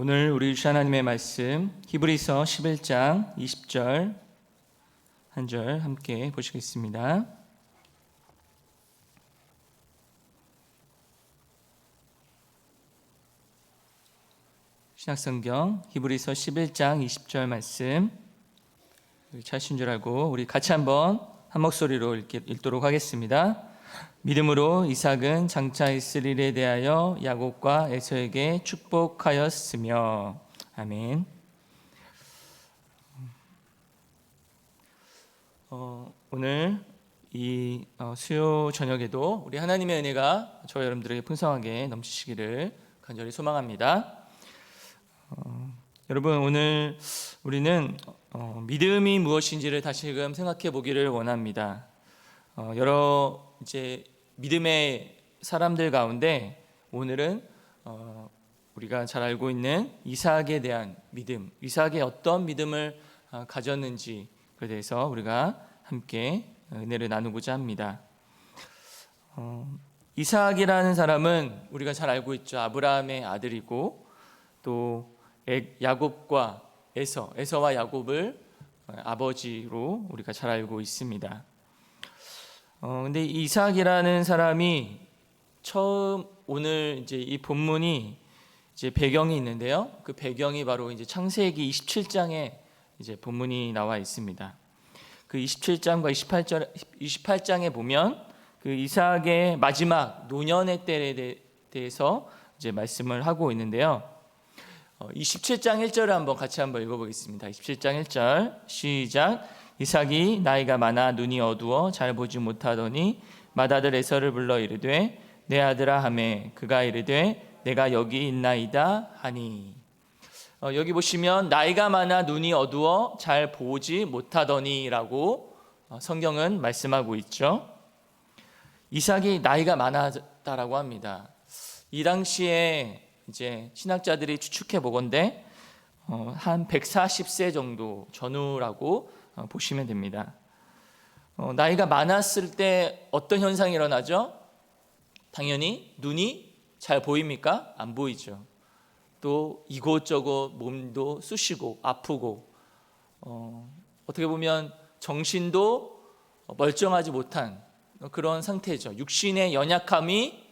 오늘 우리 주신 하나님의 말씀 히브리서 11장 20절 한 절 함께 보시겠습니다. 신약성경 히브리서 11장 20절 말씀 찾으신 줄 알고 우리 같이 한번 한 목소리로 읽도록 하겠습니다. 믿음으로 이삭은 장차 있을 일에 대하여 야곱과 에서에게 축복하였으며. 아멘. 오늘 이 수요 저녁에도 우리 하나님의 은혜가 저와 여러분들에게 풍성하게 넘치시기를 간절히 소망합니다. 여러분, 오늘 우리는 믿음이 무엇인지를 다시금 생각해 보기를 원합니다. 여러 이제 믿음의 사람들 가운데 오늘은 우리가 잘 알고 있는 이삭에 대한 믿음, 이삭이 어떤 믿음을 가졌는지에 대해서 우리가 함께 은혜를 나누고자 합니다. 이삭이라는 사람은 우리가 잘 알고 있죠. 아브라함의 아들이고 또 야곱과 에서와 야곱을 아버지로 우리가 잘 알고 있습니다. 근데 이삭이라는 사람이 처음 오늘 이제 이 본문이 이제 배경이 있는데요. 그 배경이 바로 이제 창세기 27장에 이제 본문이 나와 있습니다. 그 27장과 28장에 보면 그 이삭의 마지막 노년의 때에 대해서 이제 말씀을 하고 있는데요. 27장 1절을 한번 같이 한번 읽어보겠습니다. 27장 1절 시작. 이삭이 나이가 많아 눈이 어두워 잘 보지 못하더니 맏아들 에서를 불러 이르되 내 아들아 하매 그가 이르되 내가 여기 있나이다 하니. 여기 보시면 나이가 많아 눈이 어두워 잘 보지 못하더니 라고 성경은 말씀하고 있죠. 이삭이 나이가 많았다라고 합니다. 이 당시에 이제 신학자들이 추측해 보건대 한 140세 정도 전후라고 보시면 됩니다. 나이가 많았을 때 어떤 현상이 일어나죠? 당연히 눈이 잘 보입니까? 안 보이죠. 또 이곳저곳 몸도 쑤시고 아프고 어떻게 보면 정신도 멀쩡하지 못한 그런 상태죠. 육신의 연약함이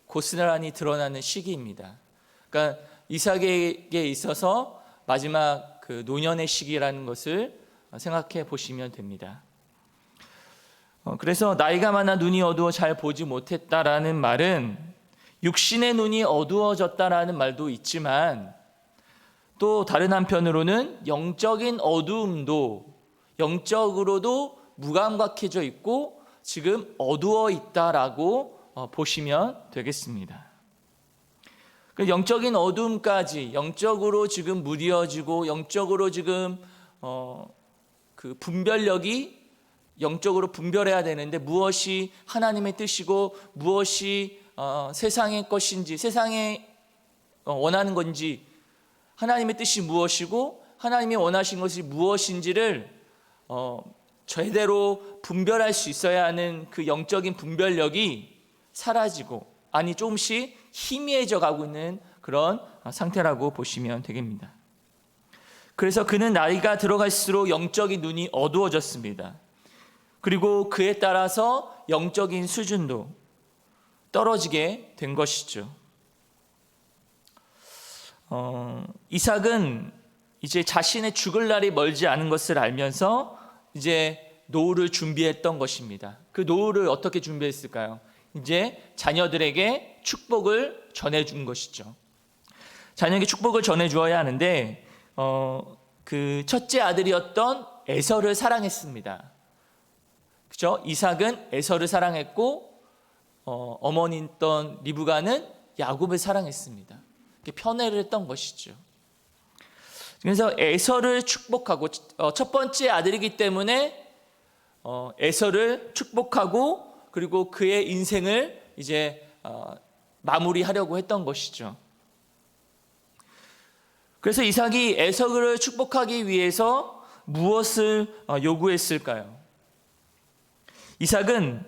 고스란히 드러나는 시기입니다. 그러니까 이삭에게 있어서 마지막 그 노년의 시기라는 것을 생각해 보시면 됩니다. 그래서 나이가 많아 눈이 어두워 잘 보지 못했다라는 말은 육신의 눈이 어두워졌다라는 말도 있지만 또 다른 한편으로는 영적인 어두움도 영적으로도 무감각해져 있고 지금 어두워 있다라고 보시면 되겠습니다. 영적인 어두움까지 영적으로 지금 무뎌지고 영적으로 지금 그 분별력이 영적으로 분별해야 되는데 무엇이 하나님의 뜻이고 무엇이 세상의 것인지 세상에 원하는 건지 하나님의 뜻이 무엇이고 하나님이 원하신 것이 무엇인지를 제대로 분별할 수 있어야 하는 그 영적인 분별력이 사라지고 아니 조금씩 희미해져 가고 있는 그런 상태라고 보시면 되겠습니다. 그래서 그는 나이가 들어갈수록 영적인 눈이 어두워졌습니다. 그리고 그에 따라서 영적인 수준도 떨어지게 된 것이죠. 이삭은 이제 자신의 죽을 날이 멀지 않은 것을 알면서 이제 노후를 준비했던 것입니다. 그 노후를 어떻게 준비했을까요? 이제 자녀들에게 축복을 전해준 것이죠. 자녀에게 축복을 전해주어야 하는데 그 첫째 아들이었던 에서를 사랑했습니다. 그렇죠? 이삭은 에서를 사랑했고 어머니였던 리브가는 야곱을 사랑했습니다. 편애를 했던 것이죠. 그래서 에서를 축복하고 첫 번째 아들이기 때문에 에서를 축복하고 그리고 그의 인생을 이제 마무리하려고 했던 것이죠. 그래서 이삭이 에서를 축복하기 위해서 무엇을 요구했을까요? 이삭은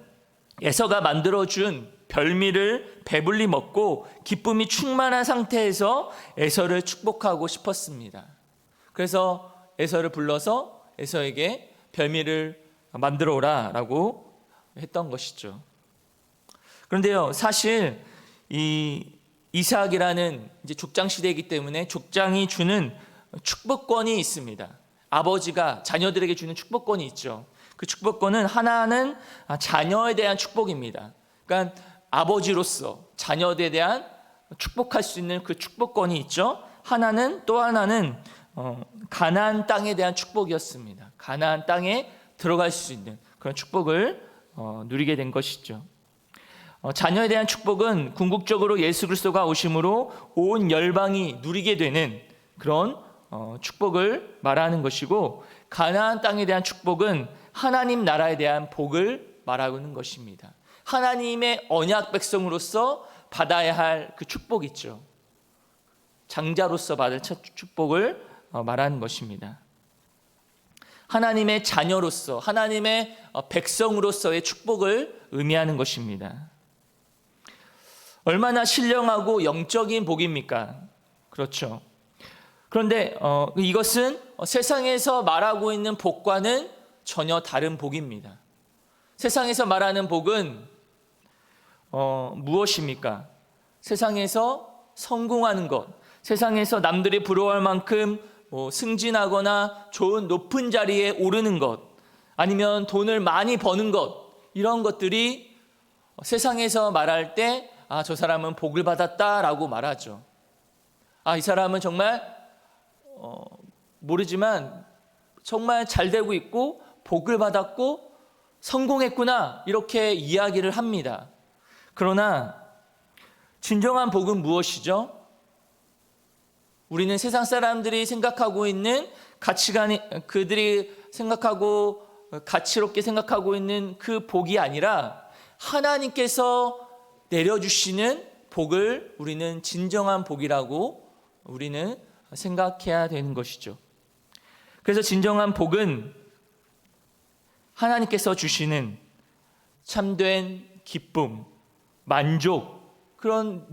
에서가 만들어준 별미를 배불리 먹고 기쁨이 충만한 상태에서 에서를 축복하고 싶었습니다. 그래서 에서를 불러서 에서에게 별미를 만들어 오라라고 했던 것이죠. 그런데요, 사실 이 이삭이라는 이제 족장 시대이기 때문에 족장이 주는 축복권이 있습니다. 아버지가 자녀들에게 주는 축복권이 있죠. 그 축복권은 하나는 자녀에 대한 축복입니다. 그러니까 아버지로서 자녀에 대한 축복할 수 있는 그 축복권이 있죠. 또 하나는 가나안 땅에 대한 축복이었습니다. 가나안 땅에 들어갈 수 있는 그런 축복을 누리게 된 것이죠. 자녀에 대한 축복은 궁극적으로 예수 그리스도가 오심으로 온 열방이 누리게 되는 그런 축복을 말하는 것이고, 가나안 땅에 대한 축복은 하나님 나라에 대한 복을 말하는 것입니다. 하나님의 언약 백성으로서 받아야 할 그 축복 있죠. 장자로서 받을 축복을 말하는 것입니다. 하나님의 자녀로서, 하나님의 백성으로서의 축복을 의미하는 것입니다. 얼마나 신령하고 영적인 복입니까? 그렇죠. 그런데 이것은 세상에서 말하고 있는 복과는 전혀 다른 복입니다. 세상에서 말하는 복은 무엇입니까? 세상에서 성공하는 것, 세상에서 남들이 부러워할 만큼 승진하거나 좋은 높은 자리에 오르는 것, 아니면 돈을 많이 버는 것, 이런 것들이 세상에서 말할 때 저 사람은 복을 받았다라고 말하죠. 이 사람은 정말 모르지만 정말 잘 되고 있고 복을 받았고 성공했구나, 이렇게 이야기를 합니다. 그러나 진정한 복은 무엇이죠? 우리는 세상 사람들이 생각하고 있는 가치관이, 그들이 생각하고 가치롭게 생각하고 있는 그 복이 아니라 하나님께서 내려주시는 복을 우리는 진정한 복이라고 우리는 생각해야 되는 것이죠. 그래서 진정한 복은 하나님께서 주시는 참된 기쁨, 만족, 그런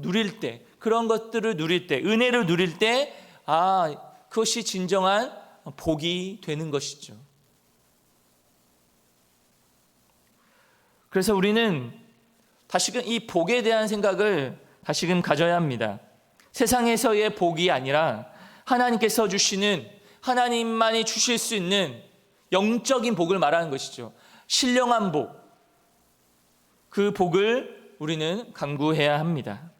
것들을 누릴 때, 은혜를 누릴 때, 그것이 진정한 복이 되는 것이죠. 그래서 우리는 다시금 이 복에 대한 생각을 다시금 가져야 합니다. 세상에서의 복이 아니라 하나님께서 주시는, 하나님만이 주실 수 있는 영적인 복을 말하는 것이죠. 신령한 복, 그 복을 우리는 강구해야 합니다.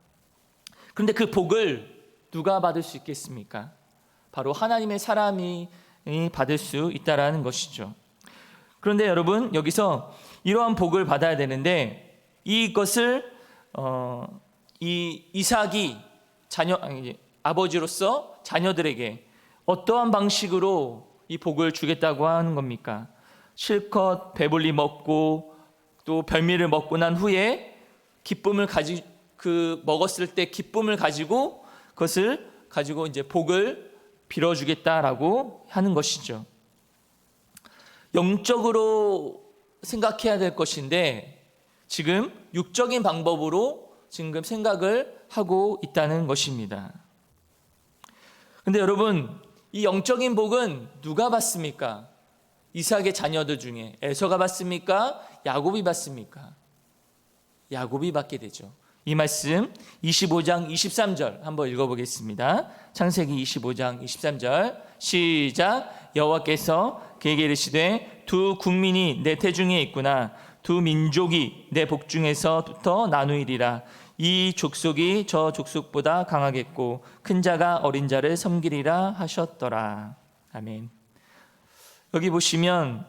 그런데 그 복을 누가 받을 수 있겠습니까? 바로 하나님의 사람이 받을 수 있다라는 것이죠. 그런데 여러분, 여기서 이러한 복을 받아야 되는데, 이것을 이 이삭이 아버지로서 자녀들에게 어떠한 방식으로 이 복을 주겠다고 하는 겁니까? 실컷 배불리 먹고 또 별미를 먹고 난 후에 먹었을 때 기쁨을 가지고, 그것을 가지고 이제 복을 빌어주겠다라고 하는 것이죠. 영적으로 생각해야 될 것인데 지금 육적인 방법으로 지금 생각을 하고 있다는 것입니다. 그런데 여러분, 이 영적인 복은 누가 받습니까? 이삭의 자녀들 중에 에서가 받습니까? 야곱이 받습니까? 야곱이 받게 되죠. 이 말씀 25장 23절 한번 읽어보겠습니다. 창세기 25장 23절 시작. 여호와께서 그에게 이르시되 두 국민이 내 태중에 있구나. 두 민족이 내 복중에서부터 나누이리라. 이 족속이 저 족속보다 강하겠고 큰 자가 어린 자를 섬기리라 하셨더라. 아멘. 여기 보시면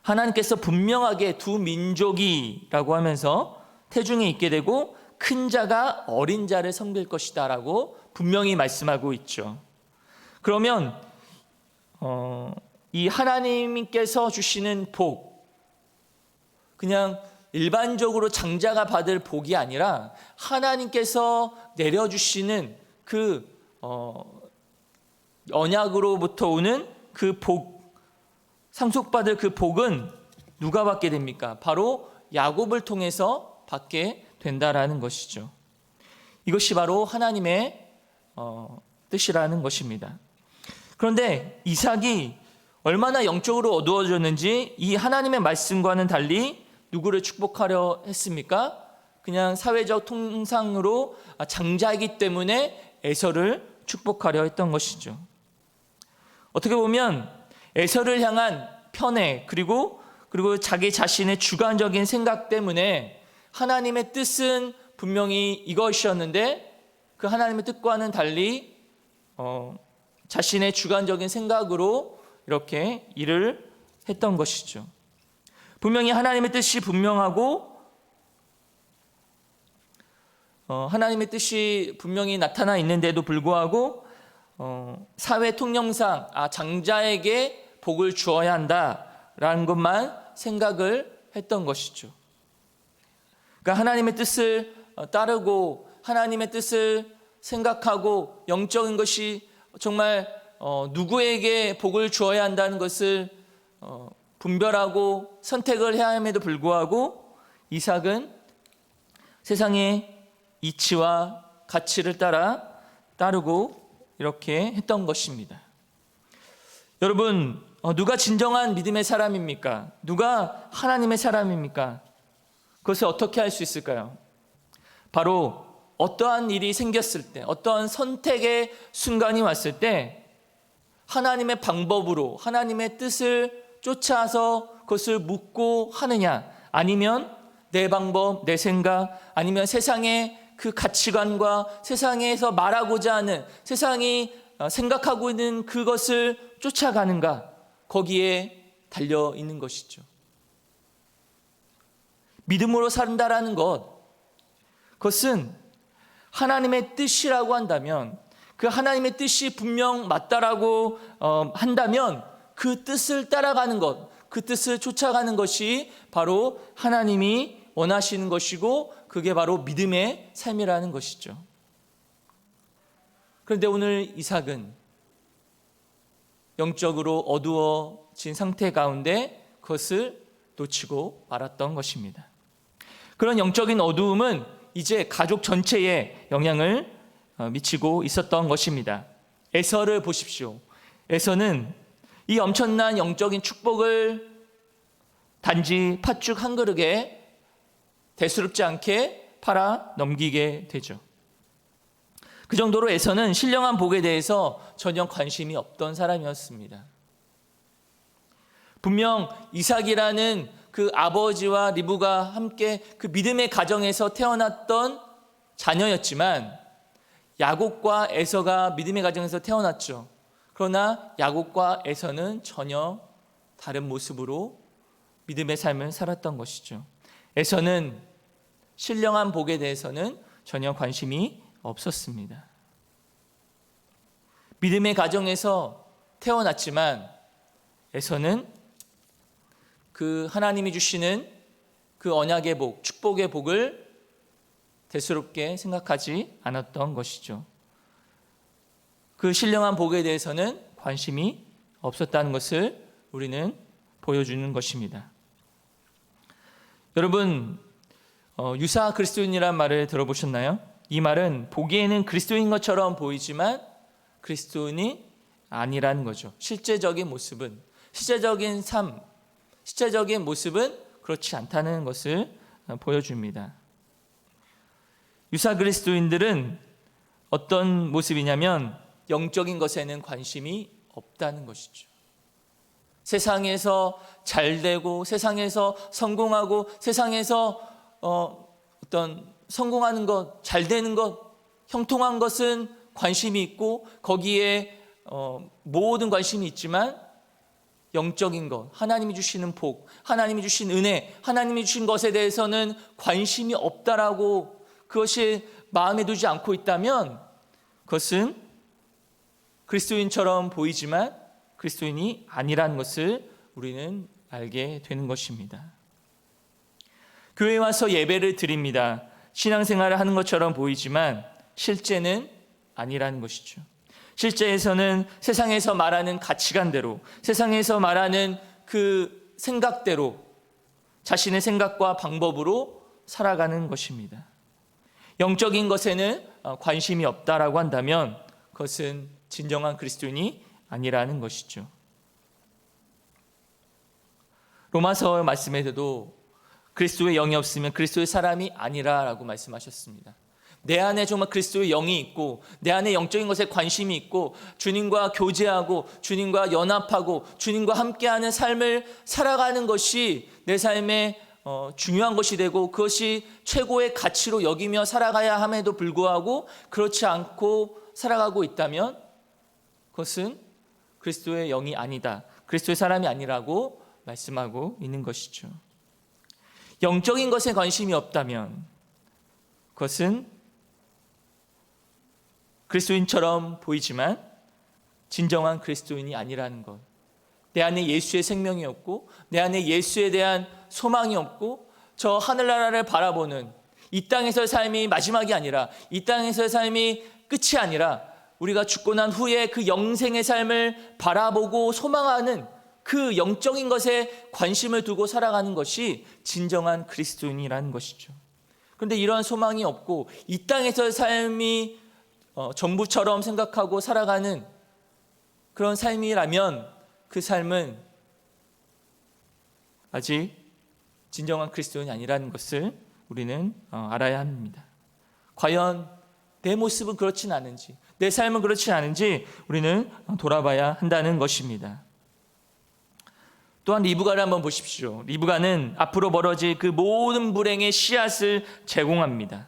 하나님께서 분명하게 두 민족이라고 하면서 태중에 있게 되고 큰 자가 어린 자를 섬길 것이다 라고 분명히 말씀하고 있죠. 그러면 이 하나님께서 주시는 복, 그냥 일반적으로 장자가 받을 복이 아니라 하나님께서 내려주시는 그 언약으로부터 오는 그 복, 상속받을 그 복은 누가 받게 됩니까? 바로 야곱을 통해서 받게 된다라는 것이죠. 이것이 바로 하나님의 뜻이라는 것입니다. 그런데 이삭이 얼마나 영적으로 어두워졌는지 이 하나님의 말씀과는 달리 누구를 축복하려 했습니까? 그냥 사회적 통상으로 장자이기 때문에 에서를 축복하려 했던 것이죠. 어떻게 보면 에서를 향한 편애 그리고 자기 자신의 주관적인 생각 때문에 하나님의 뜻은 분명히 이것이었는데 그 하나님의 뜻과는 달리 자신의 주관적인 생각으로 이렇게 일을 했던 것이죠. 분명히 하나님의 뜻이 분명하고 하나님의 뜻이 분명히 나타나 있는데도 불구하고 사회 통념상 장자에게 복을 주어야 한다라는 것만 생각을 했던 것이죠. 그러니까 하나님의 뜻을 따르고 하나님의 뜻을 생각하고 영적인 것이 정말 누구에게 복을 주어야 한다는 것을 분별하고 선택을 해야 함에도 불구하고 이삭은 세상의 이치와 가치를 따르고 이렇게 했던 것입니다. 여러분, 누가 진정한 믿음의 사람입니까? 누가 하나님의 사람입니까? 그것을 어떻게 할 수 있을까요? 바로 어떠한 일이 생겼을 때, 어떠한 선택의 순간이 왔을 때 하나님의 방법으로 하나님의 뜻을 쫓아서 그것을 묻고 하느냐, 아니면 내 방법, 내 생각, 아니면 세상의 그 가치관과 세상에서 말하고자 하는, 세상이 생각하고 있는 그것을 쫓아가는가, 거기에 달려 있는 것이죠. 믿음으로 산다라는 것, 그것은 하나님의 뜻이라고 한다면, 그 하나님의 뜻이 분명 맞다라고 한다면 그 뜻을 따라가는 것, 그 뜻을 쫓아가는 것이 바로 하나님이 원하시는 것이고 그게 바로 믿음의 삶이라는 것이죠. 그런데 오늘 이삭은 영적으로 어두워진 상태 가운데 그것을 놓치고 말았던 것입니다. 그런 영적인 어두움은 이제 가족 전체에 영향을 미치고 있었던 것입니다. 에서를 보십시오. 에서는 이 엄청난 영적인 축복을 단지 팥죽 한 그릇에 대수롭지 않게 팔아 넘기게 되죠. 그 정도로 에서는 신령한 복에 대해서 전혀 관심이 없던 사람이었습니다. 분명 이삭이라는 그 아버지와 리브가 함께 그 믿음의 가정에서 태어났던 자녀였지만 야곱과 에서가 믿음의 가정에서 태어났죠. 그러나 야곱과 에서는 전혀 다른 모습으로 믿음의 삶을 살았던 것이죠. 에서는 신령한 복에 대해서는 전혀 관심이 없었습니다. 믿음의 가정에서 태어났지만 에서는 그 하나님이 주시는 그 언약의 복, 축복의 복을 대수롭게 생각하지 않았던 것이죠. 그 신령한 복에 대해서는 관심이 없었다는 것을 우리는 보여주는 것입니다. 여러분, 유사 그리스도인이란 말을 들어보셨나요? 이 말은 보기에는 그리스도인 것처럼 보이지만 그리스도인이 아니라는 거죠. 실제적인 모습은, 실제적인 삶, 실제적인 모습은 그렇지 않다는 것을 보여줍니다. 유사 그리스도인들은 어떤 모습이냐면 영적인 것에는 관심이 없다는 것이죠. 세상에서 잘되고 세상에서 성공하고 세상에서 어떤 성공하는 것, 잘되는 것, 형통한 것은 관심이 있고 거기에 모든 관심이 있지만 영적인 것, 하나님이 주시는 복, 하나님이 주신 은혜, 하나님이 주신 것에 대해서는 관심이 없다라고 그것이 마음에 두지 않고 있다면 그것은 그리스도인처럼 보이지만 그리스도인이 아니라는 것을 우리는 알게 되는 것입니다. 교회에 와서 예배를 드립니다. 신앙생활을 하는 것처럼 보이지만 실제는 아니라는 것이죠. 실제에서는 세상에서 말하는 가치관대로, 세상에서 말하는 그 생각대로 자신의 생각과 방법으로 살아가는 것입니다. 영적인 것에는 관심이 없다라고 한다면 그것은 진정한 그리스도인이 아니라는 것이죠. 로마서 말씀에서도 그리스도의 영이 없으면 그리스도의 사람이 아니라라고 말씀하셨습니다. 내 안에 정말 그리스도의 영이 있고 내 안에 영적인 것에 관심이 있고 주님과 교제하고 주님과 연합하고 주님과 함께하는 삶을 살아가는 것이 내 삶의 중요한 것이 되고 그것이 최고의 가치로 여기며 살아가야 함에도 불구하고 그렇지 않고 살아가고 있다면 그것은 그리스도의 영이 아니다. 그리스도의 사람이 아니라고 말씀하고 있는 것이죠. 영적인 것에 관심이 없다면 그것은 그리스도인처럼 보이지만 진정한 그리스도인이 아니라는 것. 내 안에 예수의 생명이 없고 내 안에 예수에 대한 소망이 없고 저 하늘나라를 바라보는 이 땅에서의 삶이 마지막이 아니라 이 땅에서의 삶이 끝이 아니라 우리가 죽고 난 후에 그 영생의 삶을 바라보고 소망하는 그 영적인 것에 관심을 두고 살아가는 것이 진정한 그리스도인이라는 것이죠. 그런데 이러한 소망이 없고 이 땅에서의 삶이 전부처럼 생각하고 살아가는 그런 삶이라면 그 삶은 아직 진정한 그리스도인이 아니라는 것을 우리는 알아야 합니다. 과연 내 모습은 그렇진 않은지, 내 삶은 그렇지 않은지 우리는 돌아봐야 한다는 것입니다. 또한 리브가를 한번 보십시오. 리브가는 앞으로 벌어질 그 모든 불행의 씨앗을 제공합니다.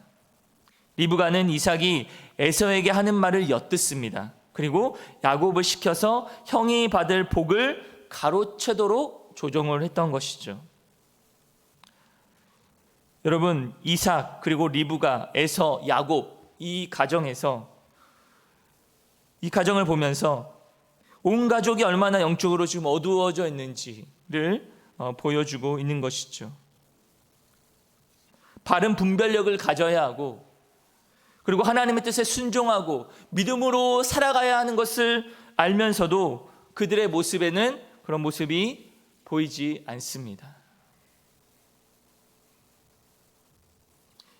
리브가는 이삭이 에서에게 하는 말을 엿듣습니다. 그리고 야곱을 시켜서 형이 받을 복을 가로채도록 조종을 했던 것이죠. 여러분, 이삭 그리고 리브가, 에서, 야곱 이 가정에서 이 가정을 보면서 온 가족이 얼마나 영적으로 지금 어두워져 있는지를 보여주고 있는 것이죠. 바른 분별력을 가져야 하고 그리고 하나님의 뜻에 순종하고 믿음으로 살아가야 하는 것을 알면서도 그들의 모습에는 그런 모습이 보이지 않습니다.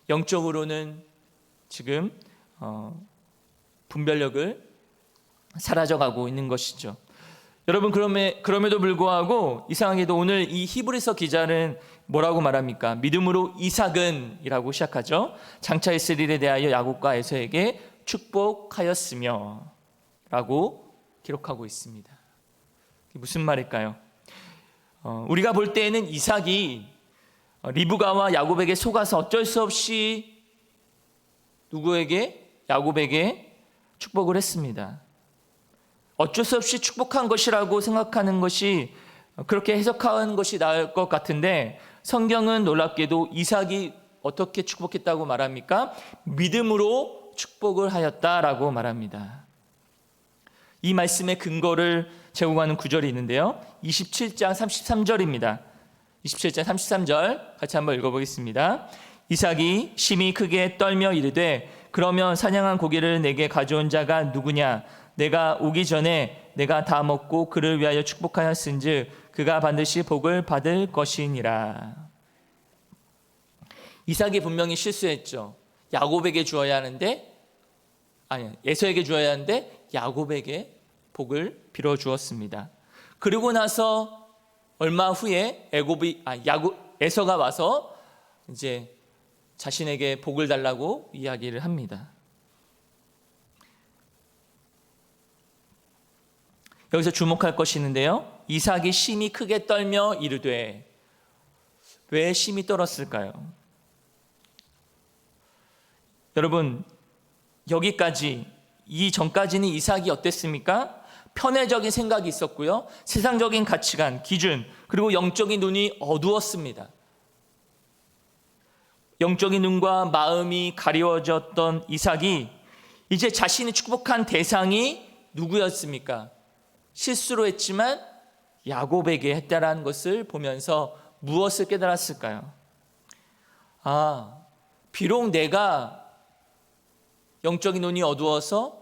영적으로는 지금 분별력을 사라져가고 있는 것이죠. 여러분, 그럼에도 불구하고 이상하게도 오늘 이 히브리서 기자는 뭐라고 말합니까? 믿음으로 이삭은 이라고 시작하죠. 장차 있을 일에 대하여 야곱과 에서에게 축복하였으며 라고 기록하고 있습니다. 무슨 말일까요? 우리가 볼 때에는 이삭이 리브가와 야곱에게 속아서 어쩔 수 없이 누구에게? 야곱에게 축복을 했습니다. 어쩔 수 없이 축복한 것이라고 생각하는 것이 그렇게 해석하는 것이 나을 것 같은데 성경은 놀랍게도 이삭이 어떻게 축복했다고 말합니까? 믿음으로 축복을 하였다라고 말합니다. 이 말씀의 근거를 제공하는 구절이 있는데요. 27장 33절입니다. 27장 33절 같이 한번 읽어보겠습니다. 이삭이 심히 크게 떨며 이르되 그러면 사냥한 고기를 내게 가져온 자가 누구냐? 내가 오기 전에 내가 다 먹고 그를 위하여 축복하였은즉 그가 반드시 복을 받을 것이니라. 이삭이 분명히 실수했죠. 야곱에게 주어야 하는데 에서에게 주어야 하는데 야곱에게 복을 빌어 주었습니다. 그리고 나서 얼마 후에 에서가 와서 이제 자신에게 복을 달라고 이야기를 합니다. 여기서 주목할 것이 있는데요. 이삭이 심히 크게 떨며 이르되, 왜 심히 떨었을까요? 여러분, 여기까지 이 전까지는 이삭이 어땠습니까? 편애적인 생각이 있었고요. 세상적인 가치관, 기준, 그리고 영적인 눈이 어두웠습니다. 영적인 눈과 마음이 가리워졌던 이삭이 이제 자신이 축복한 대상이 누구였습니까? 실수로 했지만 야곱에게 했다라는 것을 보면서 무엇을 깨달았을까요? 비록 내가 영적인 눈이 어두워서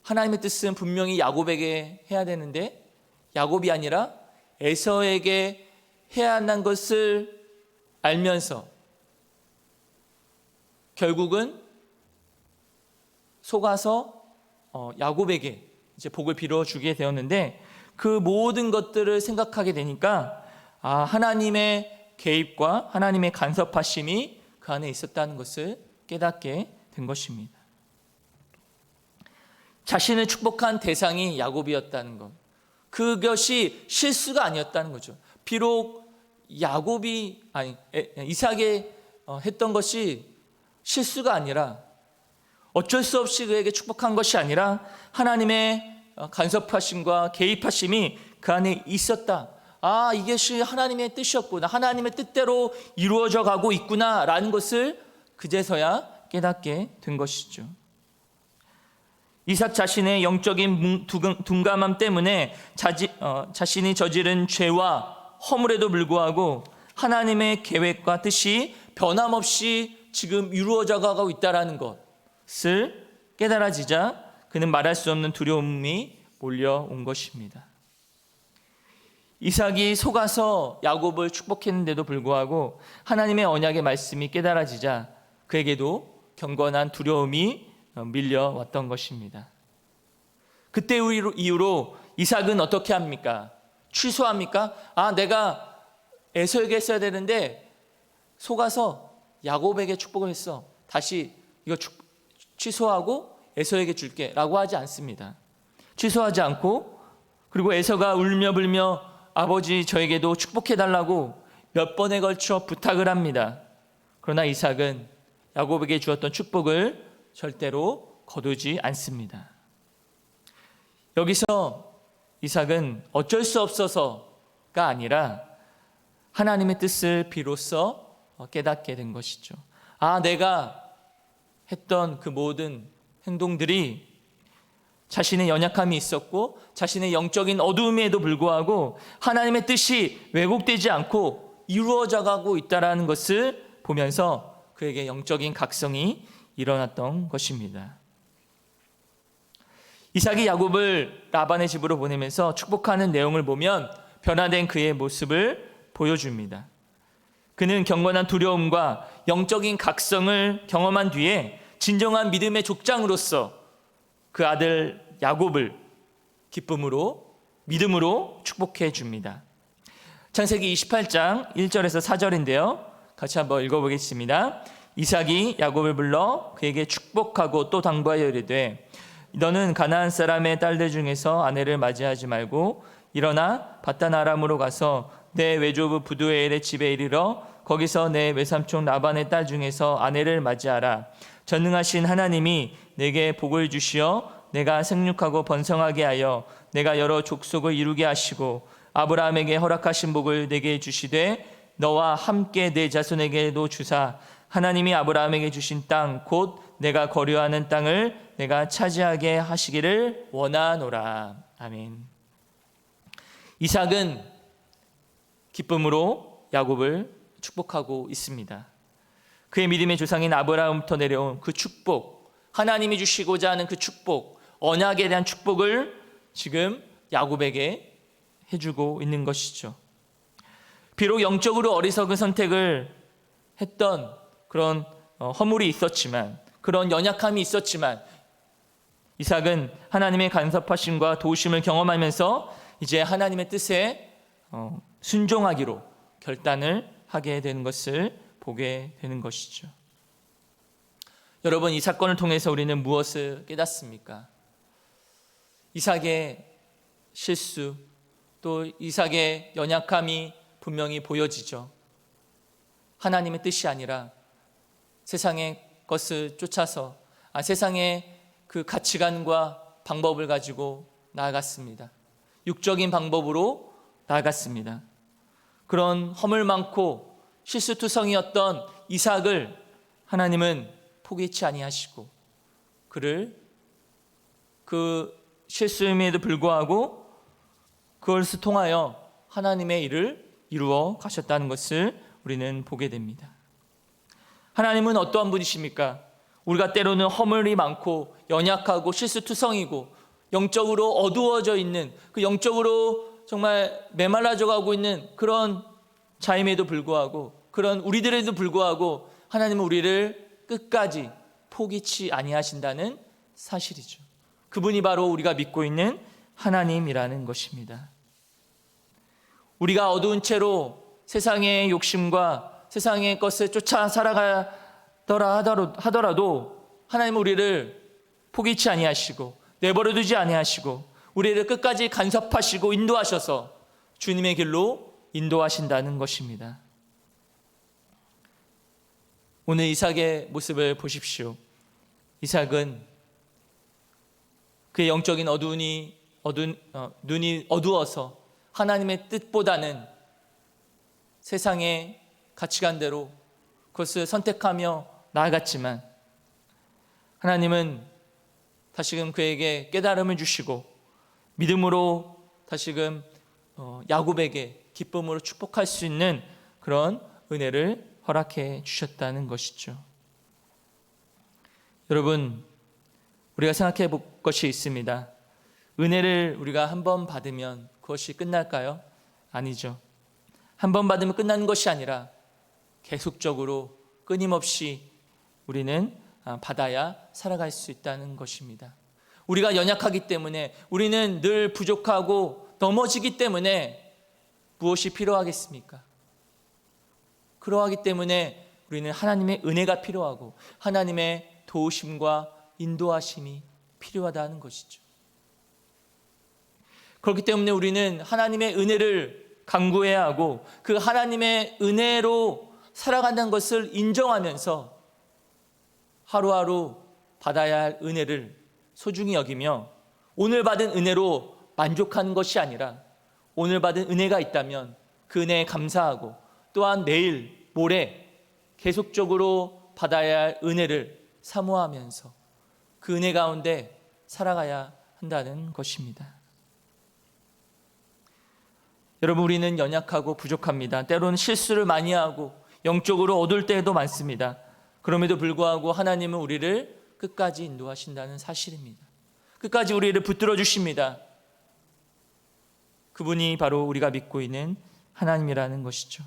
하나님의 뜻은 분명히 야곱에게 해야 되는데 야곱이 아니라 에서에게 해야 한다는 것을 알면서 결국은 속아서 야곱에게 이제 복을 빌어주게 되었는데, 그 모든 것들을 생각하게 되니까 하나님의 개입과 하나님의 간섭하심이 그 안에 있었다는 것을 깨닫게 된 것입니다. 자신을 축복한 대상이 야곱이었다는 것, 그것이 실수가 아니었다는 거죠. 비록 이삭이 했던 것이 실수가 아니라, 어쩔 수 없이 그에게 축복한 것이 아니라 하나님의 간섭하심과 개입하심이 그 안에 있었다. 이것이 하나님의 뜻이었구나, 하나님의 뜻대로 이루어져 가고 있구나 라는 것을 그제서야 깨닫게 된 것이죠. 이삭 자신의 영적인 둔감함 때문에 자신이 저지른 죄와 허물에도 불구하고 하나님의 계획과 뜻이 변함없이 지금 이루어져 가고 있다는 것을 깨달아지자 그는 말할 수 없는 두려움이 몰려온 것입니다. 이삭이 속아서 야곱을 축복했는데도 불구하고 하나님의 언약의 말씀이 깨달아지자 그에게도 경건한 두려움이 밀려왔던 것입니다. 그때 이후로 이삭은 어떻게 합니까? 취소합니까? 내가 에서에게 했어야 되는데 속아서 야곱에게 축복을 했어, 다시 이거 취소하고 에서에게 줄게 라고 하지 않습니다. 취소하지 않고, 그리고 에서가 울며 불며 아버지 저에게도 축복해달라고 몇 번에 걸쳐 부탁을 합니다. 그러나 이삭은 야곱에게 주었던 축복을 절대로 거두지 않습니다. 여기서 이삭은 어쩔 수 없어서가 아니라 하나님의 뜻을 비로소 깨닫게 된 것이죠. 내가 했던 그 모든 행동들이 자신의 연약함이 있었고 자신의 영적인 어두움에도 불구하고 하나님의 뜻이 왜곡되지 않고 이루어져 가고 있다는 것을 보면서 그에게 영적인 각성이 일어났던 것입니다. 이삭이 야곱을 라반의 집으로 보내면서 축복하는 내용을 보면 변화된 그의 모습을 보여줍니다. 그는 경건한 두려움과 영적인 각성을 경험한 뒤에 진정한 믿음의 족장으로서 그 아들 야곱을 기쁨으로, 믿음으로 축복해 줍니다. 창세기 28장 1절에서 4절인데요. 같이 한번 읽어보겠습니다. 이삭이 야곱을 불러 그에게 축복하고 또 당부하여 이르되 너는 가나안 사람의 딸들 중에서 아내를 맞이하지 말고 일어나 밧단 아람으로 가서 내 외조부 부두엘의 집에 이르러 거기서 내 외삼촌 라반의 딸 중에서 아내를 맞이하라. 전능하신 하나님이 내게 복을 주시어 내가 생육하고 번성하게 하여 내가 여러 족속을 이루게 하시고 아브라함에게 허락하신 복을 내게 주시되 너와 함께 내 자손에게도 주사 하나님이 아브라함에게 주신 땅 곧 내가 거류하는 땅을 내가 차지하게 하시기를 원하노라. 아멘. 이삭은 기쁨으로 야곱을 축복하고 있습니다. 그의 믿음의 조상인 아브라함부터 내려온 그 축복, 하나님이 주시고자 하는 그 축복, 언약에 대한 축복을 지금 야곱에게 해주고 있는 것이죠. 비록 영적으로 어리석은 선택을 했던 그런 허물이 있었지만, 그런 연약함이 있었지만 이삭은 하나님의 간섭하심과 도우심을 경험하면서 이제 하나님의 뜻에 순종하기로 결단을 하게 되는 것을 보게 되는 것이죠. 여러분, 이 사건을 통해서 우리는 무엇을 깨닫습니까? 이삭의 실수, 또 이삭의 연약함이 분명히 보여지죠. 하나님의 뜻이 아니라 세상의 것을 쫓아서 세상의 그 가치관과 방법을 가지고 나아갔습니다. 육적인 방법으로 나아갔습니다. 그런 허물 많고 실수투성이었던 이삭을 하나님은 포기치 아니하시고 그를 그 실수임에도 불구하고 그것을 통하여 하나님의 일을 이루어 가셨다는 것을 우리는 보게 됩니다. 하나님은 어떠한 분이십니까? 우리가 때로는 허물이 많고 연약하고 실수투성이고 영적으로 어두워져 있는, 그 영적으로 정말 메말라져 가고 있는 그런 자임에도 불구하고 그런 우리들에도 불구하고 하나님은 우리를 끝까지 포기치 아니하신다는 사실이죠. 그분이 바로 우리가 믿고 있는 하나님이라는 것입니다. 우리가 어두운 채로 세상의 욕심과 세상의 것을 쫓아 살아가더라 하더라도 하나님은 우리를 포기치 아니하시고 내버려두지 아니하시고 우리를 끝까지 간섭하시고 인도하셔서 주님의 길로 인도하신다는 것입니다. 오늘 이삭의 모습을 보십시오. 이삭은 그의 영적인 눈이 어두워서 하나님의 뜻보다는 세상의 가치관대로 그것을 선택하며 나아갔지만 하나님은 다시금 그에게 깨달음을 주시고 믿음으로 다시금 야곱에게 기쁨으로 축복할 수 있는 그런 은혜를 허락해 주셨다는 것이죠. 여러분, 우리가 생각해 볼 것이 있습니다. 은혜를 우리가 한 번 받으면 그것이 끝날까요? 아니죠. 한 번 받으면 끝나는 것이 아니라 계속적으로 끊임없이 우리는 받아야 살아갈 수 있다는 것입니다. 우리가 연약하기 때문에, 우리는 늘 부족하고 넘어지기 때문에 무엇이 필요하겠습니까? 그러하기 때문에 우리는 하나님의 은혜가 필요하고 하나님의 도우심과 인도하심이 필요하다는 것이죠. 그렇기 때문에 우리는 하나님의 은혜를 간구해야 하고 그 하나님의 은혜로 살아간다는 것을 인정하면서 하루하루 받아야 할 은혜를 소중히 여기며 오늘 받은 은혜로 만족하는 것이 아니라 오늘 받은 은혜가 있다면 그 은혜에 감사하고 또한 내일, 모레 계속적으로 받아야 할 은혜를 사모하면서 그 은혜 가운데 살아가야 한다는 것입니다. 여러분, 우리는 연약하고 부족합니다. 때로는 실수를 많이 하고 영적으로 어두울 때도 많습니다. 그럼에도 불구하고 하나님은 우리를 끝까지 인도하신다는 사실입니다. 끝까지 우리를 붙들어 주십니다. 그분이 바로 우리가 믿고 있는 하나님이라는 것이죠.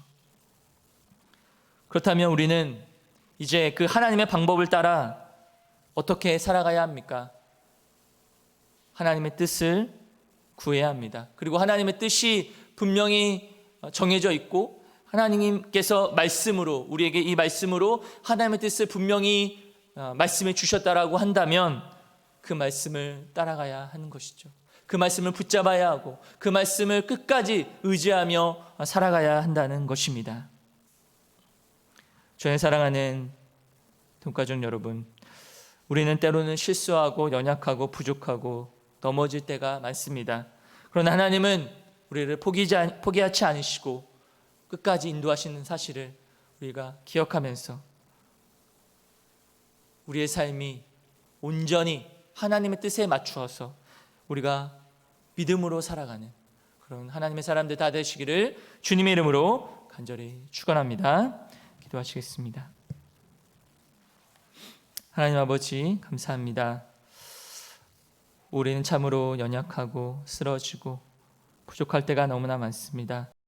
그렇다면 우리는 이제 그 하나님의 방법을 따라 어떻게 살아가야 합니까? 하나님의 뜻을 구해야 합니다. 그리고 하나님의 뜻이 분명히 정해져 있고 하나님께서 말씀으로 우리에게 이 말씀으로 하나님의 뜻을 분명히 말씀해 주셨다라고 한다면 그 말씀을 따라가야 하는 것이죠. 그 말씀을 붙잡아야 하고 그 말씀을 끝까지 의지하며 살아가야 한다는 것입니다. 저의 사랑하는 동가족 여러분, 우리는 때로는 실수하고 연약하고 부족하고 넘어질 때가 많습니다. 그러나 하나님은 우리를 포기하지 않으시고 끝까지 인도하시는 사실을 우리가 기억하면서 우리의 삶이 온전히 하나님의 뜻에 맞추어서 우리가 믿음으로 살아가는 그런 하나님의 사람들 다 되시기를 주님의 이름으로 간절히 축원합니다. 기도하시겠습니다. 하나님 아버지, 감사합니다. 우리는 참으로 연약하고 쓰러지고 부족할 때가 너무나 많습니다.